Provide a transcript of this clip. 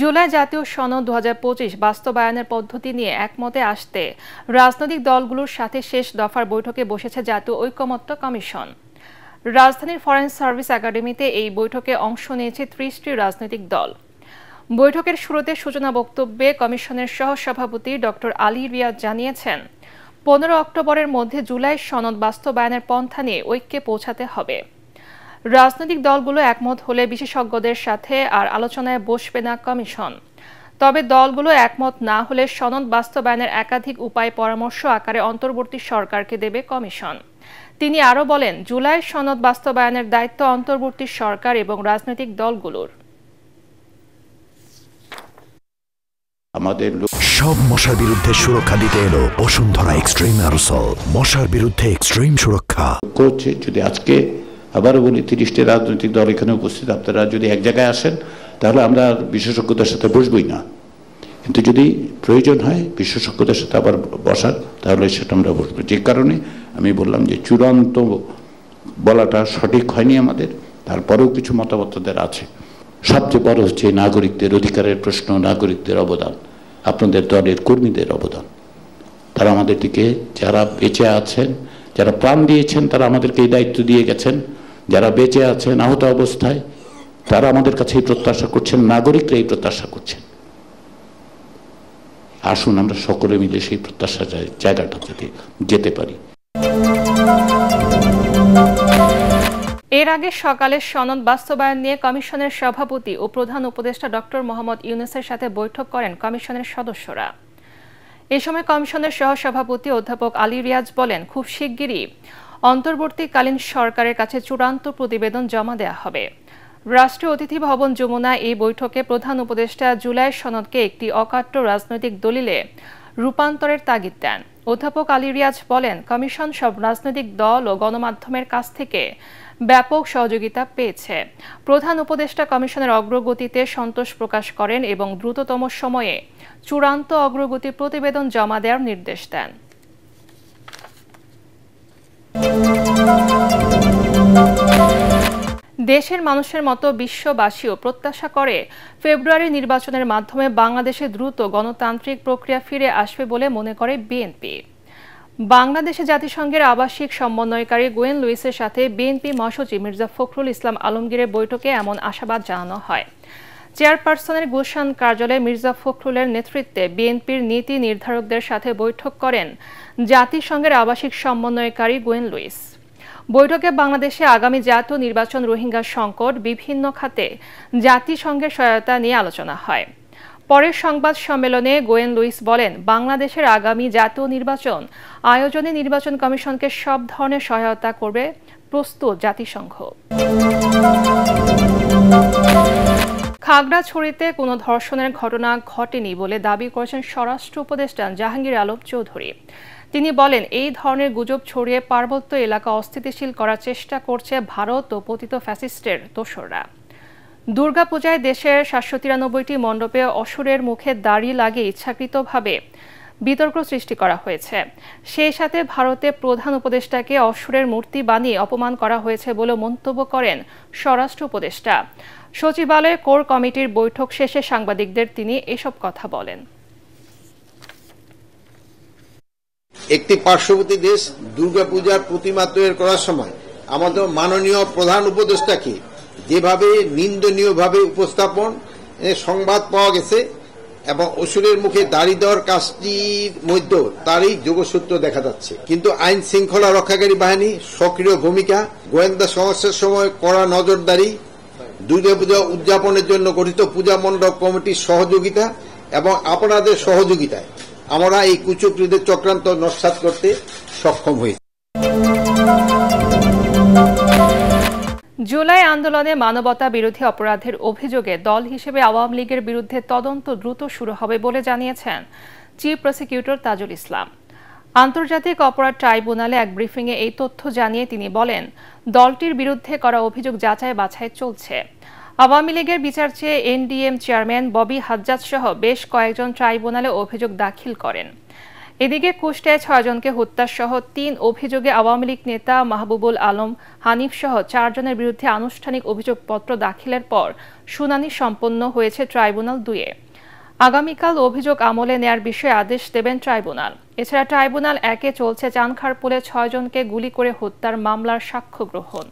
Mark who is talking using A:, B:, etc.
A: জুলাই জাতীয় সনদ 2025 বাস্তবায়নের পদ্ধতি নিয়ে একমতে আসতে রাজনৈতিক দলগুলোর সাথে শেষ দফার বৈঠকে বসেছে জাতীয় ঐকমত্য কমিশন। রাজধানীর ফরেন সার্ভিস একাডেমিতে এই বৈঠকে অংশ নিয়েছে 30টি রাজনৈতিক দল। বৈঠকের শুরুতে সূচনা বক্তব্যে কমিশনের সহসভাপতি ডক্টর আলী রিয়াজ জানিয়েছেন, 15 অক্টোবরের মধ্যে জুলাই সনদ বাস্তবায়নের পন্থা নিয়ে ঐক্যে পৌঁছাতে হবে। রাজনৈতিক দলগুলো একমত হলে বিশেষজ্ঞদের সাথে আর আলোচনায় বসবে না কমিশন। তবে দলগুলো একমত না হলে সনদ বাস্তবায়নের একাধিক উপায় পরামর্শ আকারে অন্তর্বর্তী সরকারকে দেবে কমিশন। তিনি আরও বলেন, জুলাই সনদ বাস্তবায়নের দায়িত্ব অন্তর্বর্তী সরকার এবং রাজনৈতিক দলগুলোর।
B: আমাদের সব মশার বিরুদ্ধে সুরক্ষা দিতে এলো বসুন্ধরা এক্সট্রিম অ্যারোসল, মশার বিরুদ্ধে এক্সট্রিম সুরক্ষা। করছে যদি আজকে আবারও বলি 30টি রাজনৈতিক দল এখানে উপস্থিত, আপনারা যদি এক জায়গায় আসেন তাহলে আমরা বিশেষজ্ঞদের সাথে বসবই না, কিন্তু যদি প্রয়োজন হয় বিশেষজ্ঞদের সাথে আবার বসার তাহলে সেটা আমরা বসবো। যে কারণে আমি বললাম যে চূড়ান্ত বলাটা সঠিক হয়নি আমাদের, তারপরেও কিছু মতামতদের আছে। সবচেয়ে বড় হচ্ছে নাগরিকদের অধিকারের প্রশ্ন, নাগরিকদের অবদান, আপনাদের দলের কর্মীদের অবদান। তারা আমাদের দিকে যারা বেঁচে আছেন, যারা প্রাণ দিয়েছেন, তারা আমাদেরকে এই দায়িত্ব দিয়ে গেছেন। যারা বেঁচে আছেন আহত অবস্থায়, তারা আমাদের কাছে এই প্রত্যাশা করছেন, নাগরিকরা এই প্রত্যাশা করছেন। আসুন আমরা সকলে মিলে সেই প্রত্যাশা জায়গাটাতে যেতে পারি।
A: এর আগে সকালে সনদ বাস্তবায়ন নিয়ে কমিশনের সভাপতি ও প্রধান উপদেষ্টা ডক্টর মোহাম্মদ ইউনূসের সাথে বৈঠক করেন কমিশনের সদস্যরা। এ সময় কমিশনের সহসভাপতি অধ্যাপক আলী রিয়াজ বলেন, খুব শিগগিরই অন্তর্বর্তীকালীন সরকারের কাছে চূড়ান্ত প্রতিবেদন জমা দেওয়া হবে। রাষ্ট্রীয় অতিথি ভবন যমুনায় এই বৈঠকে প্রধান উপদেষ্টা জুলাই সনদকে একটি অকাট্য রাজনৈতিক দলিলে রূপান্তরের তাগিদ দেন। অধ্যাপক আলী রিয়াজ বলেন, কমিশন সব রাজনৈতিক দল ও গণমাধ্যমের কাছ থেকে ব্যাপক সহযোগিতা পেয়েছে। প্রধান উপদেষ্টা কমিশনের অগ্রগতিতে সন্তোষ প্রকাশ করেন এবং দ্রুততম সময়ে চূড়ান্ত অগ্রগতি প্রতিবেদন জমা দেওয়ার নির্দেশ দেন। দেশের মানুষের মতো বিশ্ববাসীও প্রত্যাশা করে ফেব্রুয়ারি নির্বাচনের মাধ্যমে বাংলাদেশে দ্রুত গণতান্ত্রিক প্রক্রিয়া ফিরে আসবে বলে মনে করে বিএনপি। বাংলাদেশে জাতিসংঘের আবাসিক সমন্বয়কারী গোয়েন লুইসের সাথে বিএনপি মহাসচিব মির্জা ফখরুল ইসলাম আলমগীরের বৈঠকে এমন আশাবাদ জানানো হয়। চেয়ারপারসনের গুলশান কার্যালয়ে মির্জা ফখরুলের নেতৃত্বে বিএনপির নীতি নির্ধারকদের সাথে বৈঠক করেন জাতিসংঘের আবাসিক সমন্বয়কারী গোয়েন লুইস। বৈঠকে বাংলাদেশে আগামী জাতীয় নির্বাচন, রোহিঙ্গা সংকট, বিভিন্ন খাতে জাতিসংঘের সহায়তা নিয়ে আলোচনা হয়। পরের সংবাদ সম্মেলনে গোয়েন লুইস বলেন, বাংলাদেশের আগামী জাতীয় নির্বাচন আয়োজনে নির্বাচন কমিশনকে সব ধরনের সহায়তা করবে প্রস্তুত জাতিসংঘ। খাগড়াছড়িতে কোনো ধর্ষণের ঘটনা ঘটেনি বলে দাবি করেছেন স্বরাষ্ট্র উপদেষ্টা জাহাঙ্গীর আলম চৌধুরী। তিনি বলেন, এই ধরনের গুজব ছড়িয়ে পার্বত্য এলাকা অস্থিতিশীল করার চেষ্টা করছে ভারত ও পতিত ফ্যাসিস্টের দোসররা। দুর্গাপূজায় দেশের 793টি মণ্ডপে অসুরের মুখে দাড়ি লাগিয়ে ইচ্ছাকৃতভাবে বিতর্ক সৃষ্টি করা হয়েছে। সেই সাথে ভারতে প্রধান উপদেষ্টাকে অসুরের মূর্তি বানিয়ে অপমান করা হয়েছে বলে মন্তব্য করেন স্বরাষ্ট্র উপদেষ্টা। সচিবালয়ে কোর কমিটির বৈঠক শেষে সাংবাদিকদের তিনি এসব কথা বলেন।
C: একটি পার্শ্ববর্তী দেশ দুর্গাপূজার প্রতিমা তৈরি করার সময় আমাদের মাননীয় প্রধান উপদেষ্টাকে যেভাবে নিন্দনীয়ভাবে উপস্থাপন সংবাদ পাওয়া গেছে এবং অসুরের মুখে দাড়ি দেওয়ার কাজটির মধ্যে তারই যোগসূত্র দেখা যাচ্ছে। কিন্তু আইন শৃঙ্খলা রক্ষাকারী বাহিনী সক্রিয় ভূমিকা, গোয়েন্দা সমস্যার সময় কড়া নজরদারি, দুর্গাপূজা উদযাপনের জন্য গঠিত পূজা মণ্ডপ কমিটির সহযোগিতা এবং আপনাদের সহযোগিতায় আমরা এই কুচক্রীদের চক্রান্ত নস্যাৎ করতে সক্ষম হয়েছি।
A: জুলাই আন্দোলনে মানবতা বিরোধী অপরাধের অভিযোগে দল হিসেবে আওয়ামী লীগের বিরুদ্ধে তদন্ত দ্রুত শুরু হবে বলে জানিয়েছেন চিফ প্রসিকিউটর তাজুল ইসলাম। আন্তর্জাতিক অপরাধ ট্রাইব্যুনালে এক ব্রিফিংয়ে এই তথ্য জানিয়ে তিনি বলেন, দলটির বিরুদ্ধে করা অভিযোগ যাচাই বাছাই চলছে। আওয়ামী লীগের বিচার চেয়ে এনডিএম চেয়ারম্যান ববি হাজ্জাজ সহ বেশ কয়েকজন ট্রাইব্যুনালে অভিযোগ দাখিল করেন। এদিকে কুষ্টিয়ায় 6 জনকে হত্যাসহ 3 অভিযোগে আওয়ামী লীগ নেতা মাহবুবুল আলম হানিফ সহ 4 জনের বিরুদ্ধে আনুষ্ঠানিক অভিযোগপত্র দাখিলের পর শুনানি সম্পন্ন হয়েছে ট্রাইব্যুনাল 2-এ। আগামীকাল অভিযোগ আমলে নেয়ার বিষয়ে আদেশ দেবেন ট্রাইব্যুনাল। এছাড়া ট্রাইব্যুনাল 1-এ চলছে চানখারপুলে 6 জনকে গুলি করে হত্যার মামলার সাক্ষ্য গ্রহণ।